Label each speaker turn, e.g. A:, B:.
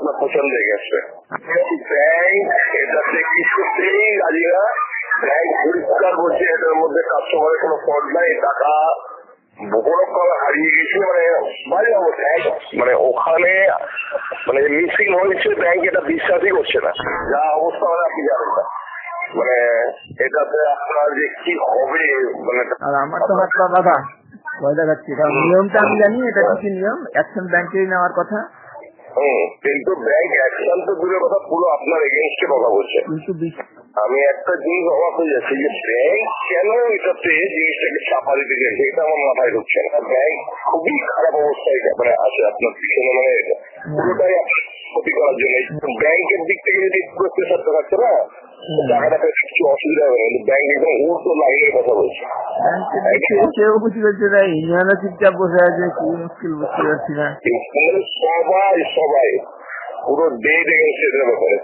A: আপনার পছন্দ হয়ে গেছে। ব্যাংক এটাতে কিছুতেই রাজি না। ব্যাংক পরিষ্কার বলছে এটার মধ্যে কাস্টমারের কোনো ফল্ট নাই, টাকা বড়ভাবে হারিয়ে গেছে, মানে বাজে অবস্থা। মানে ওখানে মানে মিসিং হয়েছে, ব্যাংক এটা বিশ্বাসই করছে না। যা অবস্থা মানে আপনি জানেন না, মানে এটাতে আপনার যে কি হবে। মানে
B: আর আমার তো হাত পা বাঁধা, ভয় দেখাচ্ছি। কারণ নিয়মটা আমি জানি, এটা কি নিয়ম, অ্যাকশন ব্যাংকেই নেওয়ার কথা।
A: কিন্তু ব্যাংক অ্যাকশন তো দূরের কথা, পুরো আপনার এগেইনস্টে কথা বলছে।
B: কিন্তু
A: আমি একটা জিনিস অবাক হয়ে যাচ্ছি যে ব্যাংক কেন এটাতে জিনিসটাকে চাপা দিতে চাইছে, এটা আমার মাথায় ঢুকছে না। ব্যাংক খুবই খারাপ অবস্থায় মানে আছে আপনার পিছনে, মানে পুরোটাই ক্ষতি করার জন্য। ব্যাংকের দিক থেকে যদি পুরো প্রেশারটা থাকছে না, টাকাটা কিছু অসুবিধা হবে না। কিন্তু ব্যাংক একদম উল্টো লাইনের কথা বলছে।
B: কেউ বুঝতে পারছে না, ইন্ডিয়ানও চুপচাপ বসে আছে, কি মুশকিল বুঝতে পারছি না।
A: সবাই পুরো ডেট এগেইনস্ট এটার ব্যাপারে।